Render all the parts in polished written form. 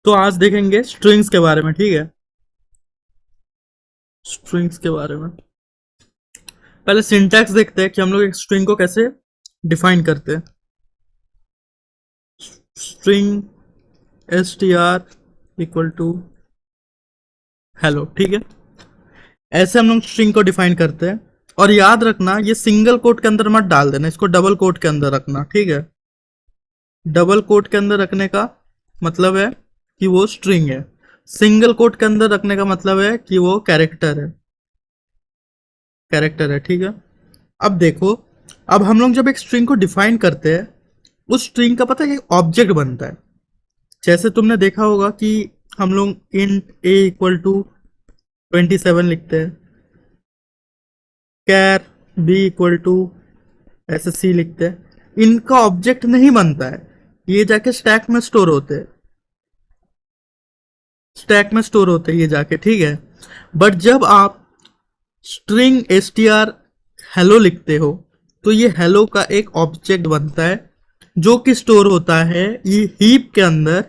तो आज देखेंगे स्ट्रिंग्स के बारे में, ठीक है। स्ट्रिंग्स के बारे में पहले सिंटैक्स देखते हैं कि हम लोग एक स्ट्रिंग को कैसे डिफाइन करते हैं। String str equal to hello, ठीक है। ऐसे हम लोग स्ट्रिंग को डिफाइन करते हैं। और याद रखना, ये सिंगल कोट के अंदर मत डाल देना, इसको डबल कोट के अंदर रखना, ठीक है। डबल कोट के अंदर रखने का मतलब है कि वो स्ट्रिंग है। सिंगल कोट के अंदर रखने का मतलब है कि वो कैरेक्टर है, कैरेक्टर है, ठीक है। अब देखो, अब हम लोग जब एक स्ट्रिंग को डिफाइन करते हैं, उस स्ट्रिंग का पता है एक ऑब्जेक्ट बनता है। जैसे तुमने देखा होगा कि हम लोग इंट a इक्वल टू 27 लिखते हैं, कैर b इक्वल टू ऐसे c लिखते हैं। इनका ऑब्जेक्ट नहीं बनता है, ये जाके स्टैक में स्टोर होते हैं, स्टैक में स्टोर होते हैं ये जाके, ठीक है। बट जब आप स्ट्रिंग str हेलो लिखते हो, तो ये हेलो का एक ऑब्जेक्ट बनता है जो कि स्टोर होता है ये हीप के अंदर।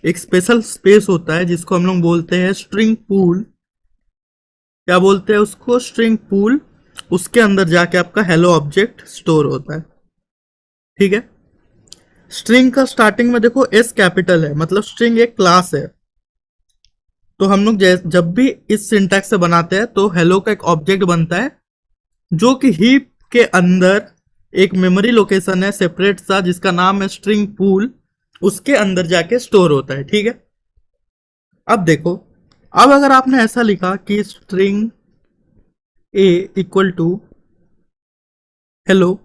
एक स्पेशल स्पेस होता है जिसको हम लोग बोलते हैं स्ट्रिंग पूल। क्या बोलते हैं उसको? String pool. उसके अंदर जाके आपका हेलो ऑब्जेक्ट स्टोर होता है, ठीक है। स्ट्रिंग का स्टार्टिंग में देखो एस कैपिटल है, मतलब स्ट्रिंग एक क्लास है। तो हम लोग जब भी इस सिंटैक्स से बनाते हैं तो हेलो का एक ऑब्जेक्ट बनता है जो कि हीप के अंदर एक मेमोरी लोकेशन है सेपरेट सा जिसका नाम है स्ट्रिंग पूल, उसके अंदर जाके स्टोर होता है, ठीक है। अब देखो, अब अगर आपने ऐसा लिखा कि string a equal to hello,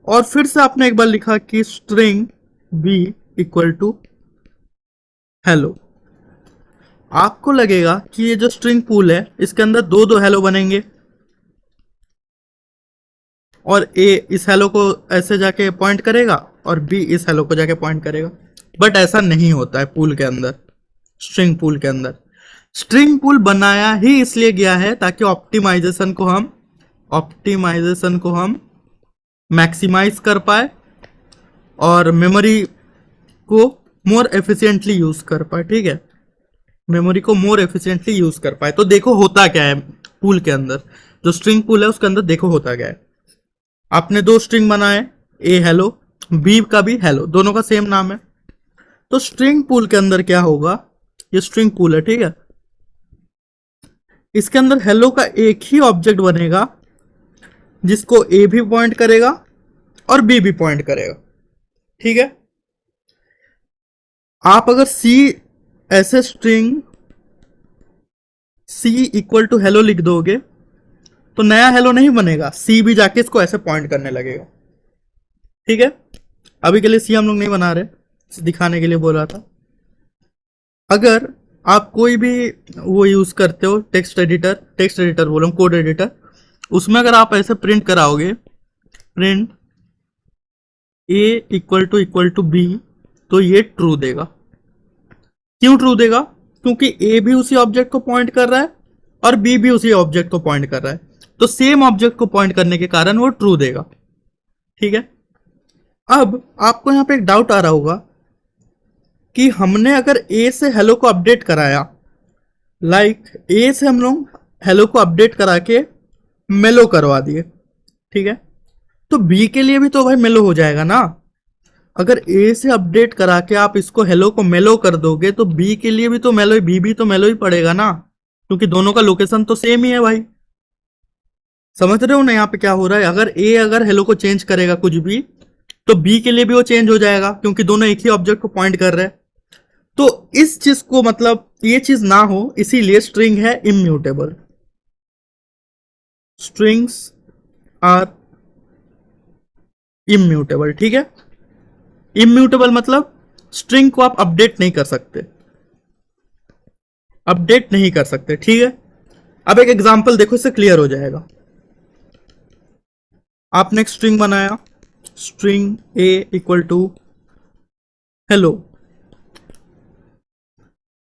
और फिर से आपने एक बार लिखा कि string b equal to hello, आपको लगेगा कि ये जो स्ट्रिंग पूल है इसके अंदर दो दो हेलो बनेंगे और a इस हेलो को ऐसे जाके पॉइंट करेगा और b इस हेलो को जाके पॉइंट करेगा। बट ऐसा नहीं होता है पूल के अंदर, स्ट्रिंग पूल के अंदर। स्ट्रिंग पूल बनाया ही इसलिए गया है ताकि ऑप्टिमाइजेशन को हम मैक्सिमाइज कर पाए और मेमोरी को मोर एफिशिएंटली यूज कर पाए, ठीक है। मेमोरी को मोर एफिशिएंटली यूज कर पाए। तो देखो होता क्या है पूल के अंदर, जो स्ट्रिंग पूल है उसके अंदर देखो होता क्या है। आपने दो स्ट्रिंग बनाए, ए हेलो, बी का भी हेलो, दोनों का सेम नाम है। तो स्ट्रिंग पूल के अंदर क्या होगा, ये स्ट्रिंग पूल है, ठीक है। इसके अंदर हेलो का एक ही ऑब्जेक्ट बनेगा जिसको ए भी पॉइंट करेगा और बी भी पॉइंट करेगा, ठीक है। आप अगर सी ऐसे string c equal to hello लिख दोगे तो नया हेलो नहीं बनेगा, सी भी जाके इसको ऐसे पॉइंट करने लगेगा, ठीक है। अभी के लिए सी हम लोग नहीं बना रहे, दिखाने के लिए बोल रहा था। अगर आप कोई भी वो यूज करते हो टेक्स्ट एडिटर बोलो, कोड एडिटर, उसमें अगर आप ऐसे प्रिंट कराओगे, print a equal to b, तो ये ट्रू देगा। क्यों ट्रू देगा? क्योंकि a भी उसी ऑब्जेक्ट को पॉइंट कर रहा है और b भी उसी ऑब्जेक्ट को पॉइंट कर रहा है, तो सेम ऑब्जेक्ट को पॉइंट करने के कारण वो ट्रू देगा, ठीक है। अब आपको यहां पे एक डाउट आ रहा होगा कि हमने अगर a से हेलो को अपडेट कराया, a से हम लोग हेलो को अपडेट करा के मेलो करवा दिए, ठीक है, तो b के लिए भी तो भाई मेलो हो जाएगा ना। अगर a से अपडेट करा के आप इसको हेलो को मेलो कर दोगे तो b के लिए भी तो मेलो, b भी तो मेलो ही पड़ेगा ना, क्योंकि दोनों का लोकेशन तो सेम ही है भाई। समझ रहे हो ना यहाँ पे क्या हो रहा है? अगर हेलो को चेंज करेगा कुछ भी, तो b के लिए भी वो चेंज हो जाएगा क्योंकि दोनों एक ही ऑब्जेक्ट को पॉइंट कर रहे हैं। तो इस चीज को, मतलब ये चीज ना हो, इसीलिए स्ट्रिंग है इम्यूटेबल। स्ट्रिंग्स आर इम्यूटेबल, ठीक है। इम्यूटेबल मतलब स्ट्रिंग को आप अपडेट नहीं कर सकते, अपडेट नहीं कर सकते, ठीक है। अब एक एग्जांपल देखो, इससे क्लियर हो जाएगा। आपने एक स्ट्रिंग बनाया, string a equal to hello,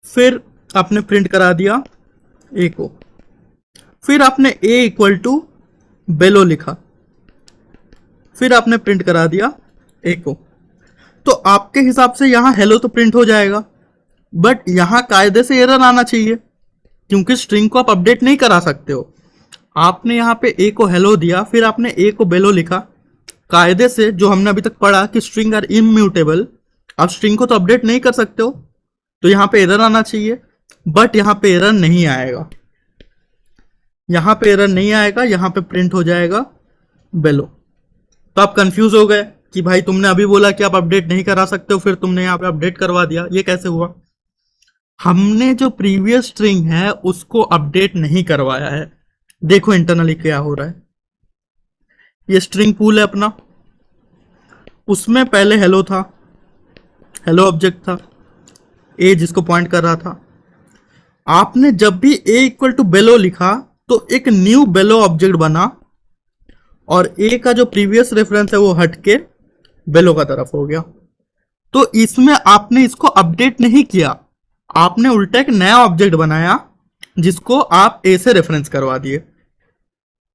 फिर आपने प्रिंट करा दिया a को, फिर आपने a इक्वल टू बेलो लिखा, फिर आपने प्रिंट करा दिया a को। तो आपके हिसाब से यहां हेलो तो प्रिंट हो जाएगा, बट यहां कायदे से एरर आना चाहिए, क्योंकि स्ट्रिंग को आप अपडेट नहीं करा सकते हो। आपने यहाँ पे ए को हेलो दिया, फिर आपने ए को बेलो लिखा। कायदे से जो हमने अभी तक पढ़ा कि स्ट्रिंग आर इम्यूटेबल, आप स्ट्रिंग को तो अपडेट नहीं कर सकते हो, तो यहाँ पे एरर आना चाहिए। बट यहाँ पे एरर नहीं आएगा, यहाँ पे एरर नहीं आएगा, यहाँ पे प्रिंट हो जाएगा बेलो। तो आप कंफ्यूज हो गए कि भाई तुमने अभी बोला कि आप अपडेट नहीं करा सकते हो, फिर तुमने यहाँ पे अपडेट करवा दिया, ये कैसे हुआ? हमने जो प्रीवियस स्ट्रिंग है उसको अपडेट नहीं करवाया है। देखो इंटरनली क्या हो रहा है। ये स्ट्रिंग पूल है अपना, उसमें पहले हेलो था, हेलो ऑब्जेक्ट था, ए जिसको पॉइंट कर रहा था। आपने जब भी ए इक्वल टू बेलो लिखा तो एक न्यू बेलो ऑब्जेक्ट बना, और ए का जो प्रीवियस रेफरेंस है वो हटके बेलो का तरफ हो गया। तो इसमें आपने इसको अपडेट नहीं किया, आपने उल्टा एक नया ऑब्जेक्ट बनाया जिसको आप ए से रेफरेंस करवा दिए।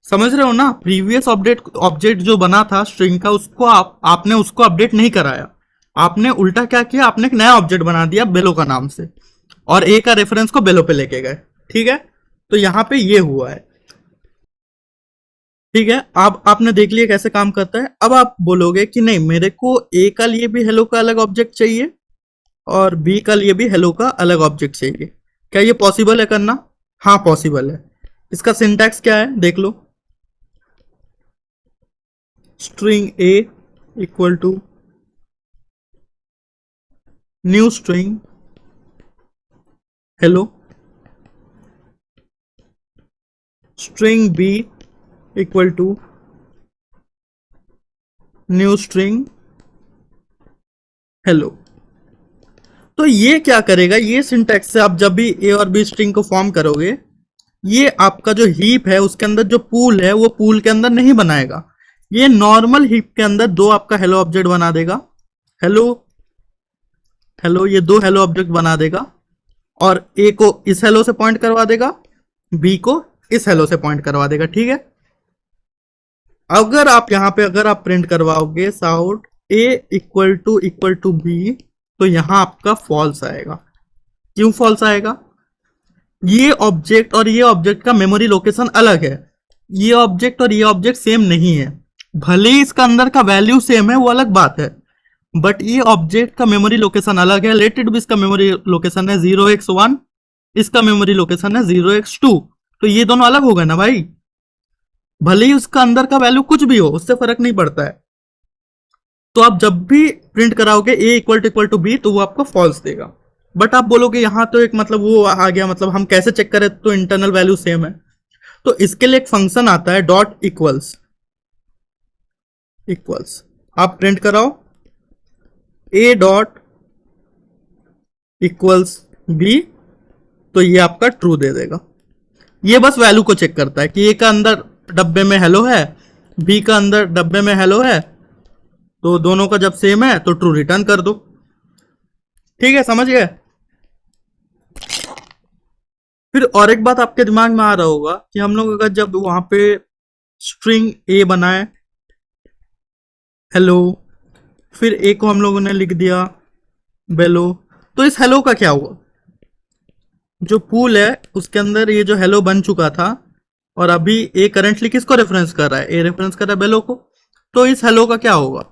समझ रहे हो ना? प्रीवियस ऑब्जेक्ट जो बना था स्ट्रिंग का, उसको आपने उसको अपडेट नहीं कराया, आपने उल्टा क्या किया, आपने एक नया ऑब्जेक्ट बना दिया बेलो का नाम से, और ए का रेफरेंस को बेलो पे लेके गए। ठीक है, तो यहां पे ये हुआ है। ठीक है, अब आपने देख लिया कैसे काम करता है। अब आप बोलोगे कि नहीं, मेरे को ए का लिए भी हेलो का अलग ऑब्जेक्ट चाहिए और बी का लिए भी हेलो का अलग ऑब्जेक्ट चाहिए। क्या ये पॉसिबल है करना? हाँ पॉसिबल है। इसका सिंटैक्स क्या है देख लो। String A equal to new string hello, string B equal to new string hello. तो ये क्या करेगा, ये सिंटैक्स से आप जब भी ए और बी स्ट्रिंग को फॉर्म करोगे, ये आपका जो हीप है उसके अंदर जो पूल है वो पूल के अंदर नहीं बनाएगा, ये नॉर्मल हीप के अंदर दो आपका हेलो ऑब्जेक्ट बना देगा। हेलो हेलो, ये दो हेलो ऑब्जेक्ट बना देगा, और ए को इस हेलो से पॉइंट करवा देगा, बी को इस हेलो से पॉइंट करवा देगा। ठीक है, अगर आप यहां पे अगर आप प्रिंट करवाओगे sout a equal to b, तो यहां आपका फॉल्स आएगा। क्यों फॉल्स आएगा? ये ऑब्जेक्ट और ये ऑब्जेक्ट का मेमोरी लोकेशन अलग है, ये ऑब्जेक्ट और ये ऑब्जेक्ट सेम नहीं है। भले ही इसका अंदर का वैल्यू सेम है, वो अलग बात है, बट ये ऑब्जेक्ट का मेमोरी लोकेशन अलग है। लेट इट बी इसका मेमोरी लोकेशन है 0x1, इसका मेमोरी लोकेशन है 0x2, तो ये दोनों अलग हो गए ना भाई। भले ही उसका अंदर का वैल्यू कुछ भी हो, उससे फर्क नहीं पड़ता है। तो आप जब भी प्रिंट कराओगे ए इक्वल टू बी, तो वो आपको फॉल्स देगा। बट आप बोलोगे यहां तो एक मतलब वो आ गया, मतलब हम कैसे चेक करें तो इंटरनल वैल्यू सेम है? तो इसके लिए एक फंक्शन आता है डॉट इक्वल्स। आप प्रिंट कराओ ए डॉट इक्वल्स बी, तो ये आपका ट्रू दे देगा। ये बस वैल्यू को चेक करता है कि ए का अंदर डब्बे में हेलो है, बी का अंदर डब्बे में हेलो है, तो दोनों का जब सेम है तो ट्रू रिटर्न कर दो। ठीक है, समझ गए? फिर और एक बात आपके दिमाग में आ रहा होगा कि हम लोग अगर जब वहां पे स्ट्रिंग ए बनाए हेलो, फिर ए को हम लोगों ने लिख दिया बेलो, तो इस हेलो का क्या हुआ? जो पूल है उसके अंदर ये जो हेलो बन चुका था, और अभी ए करंटली किसको रेफरेंस कर रहा है? ए रेफरेंस कर रहा है बेलो को। तो इस हेलो का क्या होगा?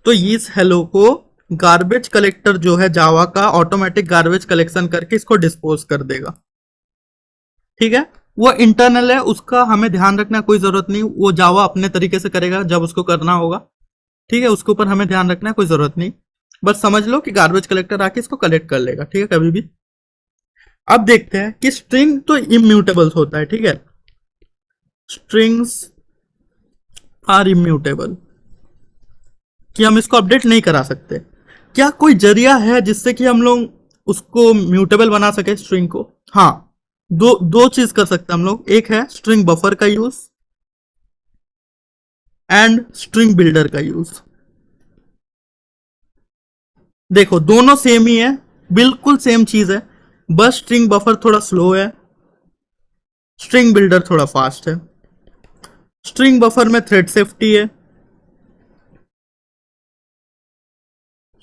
तो इस हेलो को गार्बेज कलेक्टर जो है जावा का, ऑटोमेटिक गार्बेज कलेक्शन करके इसको डिस्पोज कर देगा। ठीक है, वो इंटरनल है, उसका हमें ध्यान रखना कोई जरूरत नहीं, वो जावा अपने तरीके से करेगा जब उसको करना होगा। ठीक है, उसके ऊपर हमें ध्यान रखना कोई जरूरत नहीं, बस समझ लो कि गार्बेज कलेक्टर आके इसको कलेक्ट कर लेगा। ठीक है, कभी भी। अब देखते हैं कि स्ट्रिंग तो इम्यूटेबल होता है। ठीक है, स्ट्रिंग्स आर इम्यूटेबल, कि हम इसको अपडेट नहीं करा सकते। क्या कोई जरिया है जिससे कि हम लोग उसको म्यूटेबल बना सके स्ट्रिंग को? हाँ, दो चीज कर सकते हैं हम लोग। एक है स्ट्रिंग बफर का यूज एंड स्ट्रिंग बिल्डर का यूज। देखो दोनों सेम ही है, बिल्कुल सेम चीज है, बस स्ट्रिंग बफर थोड़ा स्लो है, स्ट्रिंग बिल्डर थोड़ा फास्ट है। स्ट्रिंग बफर में थ्रेड सेफ्टी है,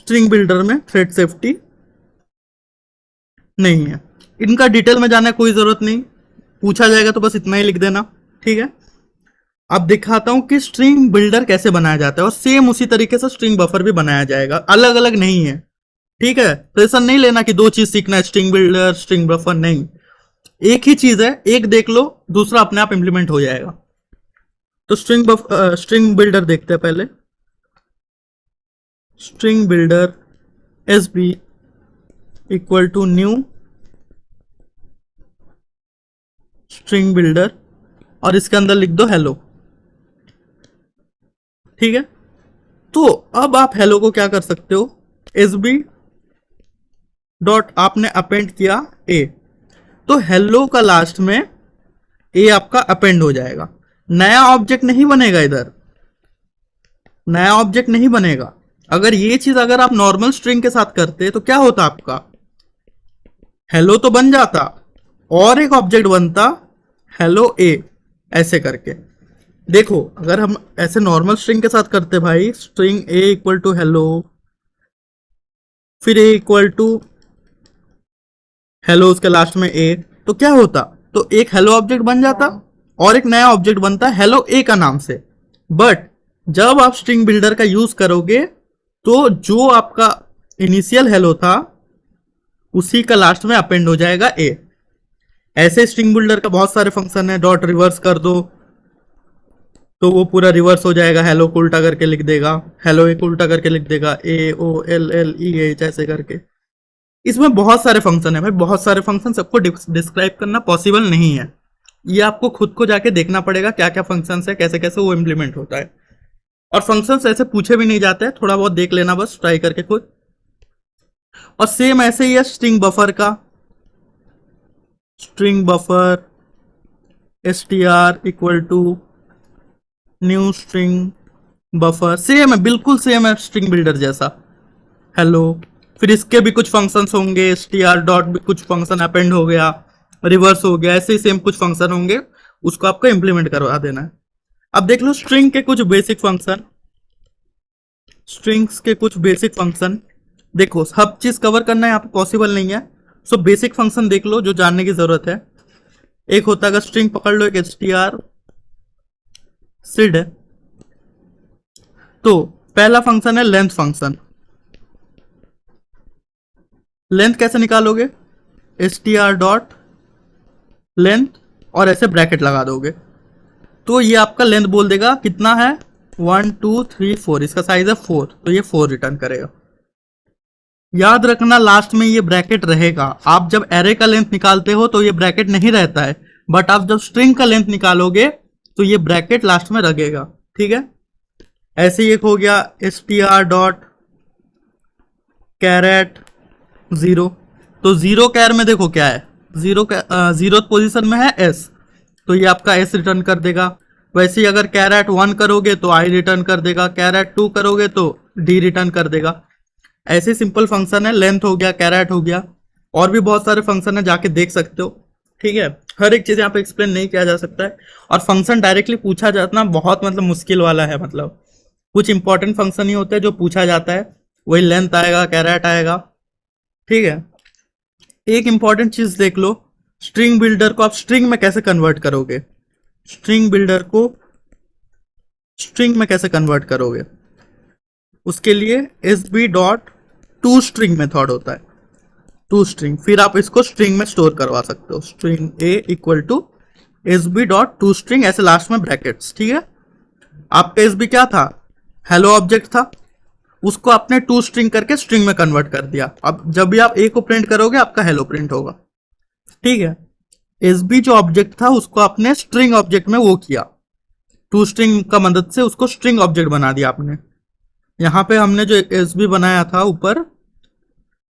स्ट्रिंग बिल्डर में थ्रेड सेफ्टी नहीं है। इनका डिटेल में जाने की कोई जरूरत नहीं, पूछा जाएगा तो बस इतना ही लिख देना, ठीक है। अब दिखाता हूं कि स्ट्रिंग बिल्डर कैसे बनाया जाता है, और सेम उसी तरीके से स्ट्रिंग बफर भी बनाया जाएगा, अलग अलग नहीं है, ठीक है। प्रेशर नहीं लेना कि दो चीज सीखना है, स्ट्रिंग बिल्डर स्ट्रिंग बफर, नहीं, एक ही चीज है, एक देख लो दूसरा अपने आप इंप्लीमेंट हो जाएगा। तो स्ट्रिंग बिल्डर देखते हैं पहले। String builder s b equal to new string builder, और इसके अंदर लिख दो हेलो, ठीक है। तो अब आप हेलो को क्या कर सकते हो, एस बी डॉट आपने अपेंड किया ए, तो हेलो का लास्ट में ए आपका अपेंड हो जाएगा, नया ऑब्जेक्ट नहीं बनेगा इधर, नया ऑब्जेक्ट नहीं बनेगा। अगर ये चीज अगर आप नॉर्मल स्ट्रिंग के साथ करते तो क्या होता, आपका हेलो तो बन जाता और एक ऑब्जेक्ट बनता हेलो ए, ऐसे करके। देखो अगर हम ऐसे नॉर्मल स्ट्रिंग के साथ करते भाई, string A equal to hello, फिर ए इक्वल टू हेलो, उसके लास्ट में ए, तो क्या होता, तो एक हेलो ऑब्जेक्ट बन जाता और एक नया ऑब्जेक्ट बनता हेलो ए का नाम से। बट जब आप स्ट्रिंग बिल्डर का यूज करोगे तो जो आपका इनिशियल हेलो था उसी का लास्ट में अपेंड हो जाएगा ए। ऐसे स्ट्रिंग बिल्डर का बहुत सारे फंक्शन है, डॉट रिवर्स कर दो तो वो पूरा रिवर्स हो जाएगा, हेलो को उल्टा करके लिख देगा, हेलो ए को उल्टा करके लिख देगा, A O L L E H ऐसे करके। इसमें बहुत सारे फंक्शन है भाई, बहुत सारे फंक्शन, सबको डिस्क्राइब करना पॉसिबल नहीं है, ये आपको खुद को जाके देखना पड़ेगा क्या क्या फंक्शन है, कैसे कैसे वो इम्प्लीमेंट होता है। और फंक्शंस ऐसे पूछे भी नहीं जाते हैं, थोड़ा बहुत देख लेना बस ट्राई करके खुद। और सेम ऐसे ही है स्ट्रिंग बफर का, string buffer s t r equal to new string buffer, same है, बिल्कुल सेम है स्ट्रिंग बिल्डर जैसा, हेलो। फिर इसके भी कुछ फंक्शंस होंगे, एस टी आर डॉट भी कुछ फंक्शन अपेंड हो गया, रिवर्स हो गया, ऐसे ही सेम कुछ फंक्शन होंगे, उसको आपको इंप्लीमेंट करवा देना है। अब देख लो स्ट्रिंग के कुछ बेसिक फंक्शन, स्ट्रिंग्स के कुछ बेसिक फंक्शन। देखो सब चीज कवर करना यहाँ पे पॉसिबल नहीं है, सो बेसिक फंक्शन देख लो जो जानने की जरूरत है। एक होता है स्ट्रिंग पकड़ लो, एक एस टी आर सिड है। तो पहला फंक्शन है लेंथ फंक्शन। लेंथ कैसे निकालोगे, S t r dot length और ऐसे ब्रैकेट लगा दोगे तो ये आपका लेंथ बोल देगा कितना है, 1 2 3 4, इसका साइज है 4, तो ये 4 रिटर्न करेगा। याद रखना लास्ट में ये ब्रैकेट रहेगा, आप जब एरे का लेंथ निकालते हो तो ये ब्रैकेट नहीं रहता है, बट आप जब स्ट्रिंग का लेंथ निकालोगे तो ये ब्रैकेट लास्ट में लगेगा, ठीक है। ऐसे ही एक हो गया s t r dot char at 0, तो 0 कैर में देखो क्या है, जीरो पोजीशन में है एस, तो ये आपका एस रिटर्न कर देगा। वैसे ही अगर कैरेट 1 करोगे तो आई रिटर्न कर देगा, कैरेट 2 करोगे तो डी रिटर्न कर देगा। ऐसे सिंपल फंक्शन है, लेंथ हो गया, कैरेट हो गया, और भी बहुत सारे फंक्शन है, जाके देख सकते हो, ठीक है। हर एक चीज यहाँ पे एक्सप्लेन नहीं किया जा सकता है, और फंक्शन डायरेक्टली पूछा जाना बहुत मतलब मुश्किल वाला है, मतलब कुछ इंपॉर्टेंट फंक्शन ही होते हैं जो पूछा जाता है, वही लेंथ आएगा, कैरेट आएगा, ठीक है। एक इंपॉर्टेंट चीज देख लो, स्ट्रिंग बिल्डर को आप स्ट्रिंग में कैसे कन्वर्ट करोगे, स्ट्रिंग बिल्डर को स्ट्रिंग में कैसे कन्वर्ट करोगे, उसके लिए s b dot to string method होता है, टू स्ट्रिंग, फिर आप इसको स्ट्रिंग में स्टोर करवा सकते हो, string A equal to s b dot to string, ऐसे लास्ट में ब्रैकेट्स, ठीक है। आपका एस बी क्या था, हेलो ऑब्जेक्ट था, उसको आपने टू स्ट्रिंग करके स्ट्रिंग में कन्वर्ट कर दिया। अब जब भी आप ए को प्रिंट करोगे आपका हेलो प्रिंट होगा, ठीक है। एस बी जो ऑब्जेक्ट था उसको आपने स्ट्रिंग ऑब्जेक्ट में वो किया, टू स्ट्रिंग का मदद से उसको स्ट्रिंग ऑब्जेक्ट बना दिया आपने। यहां पे हमने जो एस बी बनाया था ऊपर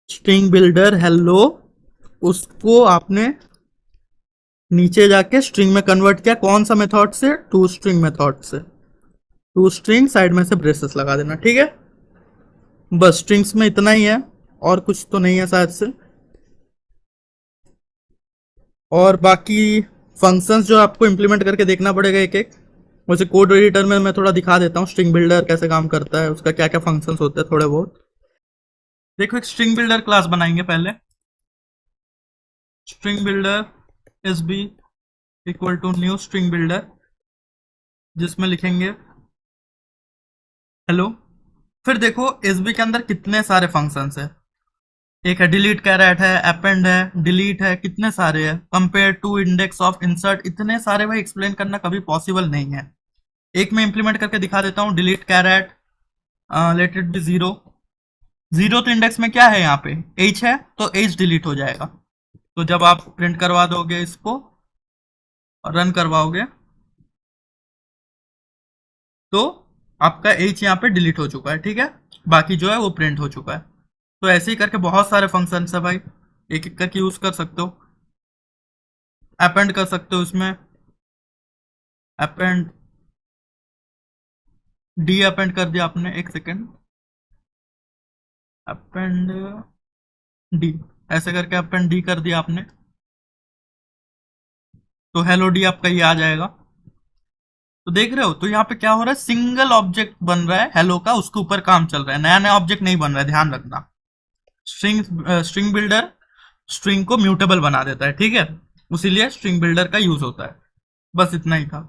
स्ट्रिंग बिल्डर हेलो, उसको आपने नीचे जाके स्ट्रिंग में कन्वर्ट किया, कौन सा मेथड से, टू स्ट्रिंग मेथड से, टू स्ट्रिंग साइड में से ब्रेसेस लगा देना, ठीक है। बस स्ट्रिंग्स में इतना ही है, और कुछ तो नहीं है शायद से। और बाकी फंक्शंस जो आपको इंप्लीमेंट करके देखना पड़ेगा एक एक, वैसे कोड एडिटर में मैं थोड़ा दिखा देता हूँ स्ट्रिंग बिल्डर कैसे काम करता है, उसका क्या क्या फंक्शंस होते हैं थोड़े बहुत। देखो एक स्ट्रिंग बिल्डर क्लास बनाएंगे पहले, string builder s b equal to new string builder, जिसमें लिखेंगे हेलो। फिर देखो एसबी के अंदर कितने सारे फंक्शंस है, एक है डिलीट कैरेट है, अपेंड है, डिलीट है, कितने सारे हैं, compare to, index of, insert, इतने सारे भाई एक्सप्लेन करना कभी पॉसिबल नहीं है। एक मैं इंप्लीमेंट करके दिखा देता हूँ, delete char at, let it be zero. Zero तो इंडेक्स में क्या है, यहाँ पे एच है, तो एच डिलीट हो जाएगा। तो जब आप प्रिंट करवा दोगे इसको और रन करवाओगे तो आपका एच यहाँ पे डिलीट हो चुका है, ठीक है। बाकी जो है वो प्रिंट हो चुका है। तो ऐसे ही करके बहुत सारे फंक्शन है भाई, एक एक करके यूज कर सकते हो। अपेंड कर सकते हो इसमें, अपेंड डी अपेंड कर दिया आपने, एक सेकेंड, अपेंड डी, ऐसे करके अपेंड डी कर दिया आपने, तो हेलो डी आपका ये आ जाएगा। तो देख रहे हो, तो यहाँ पे क्या हो रहा है, सिंगल ऑब्जेक्ट बन रहा है हेलो का, उसके ऊपर काम चल रहा है, नया नया ऑब्जेक्ट नहीं बन रहा है, ध्यान रखना। स्ट्रिंग बिल्डर स्ट्रिंग को म्यूटेबल बना देता है, ठीक है, उसीलिए स्ट्रिंग बिल्डर का यूज होता है। बस इतना ही था।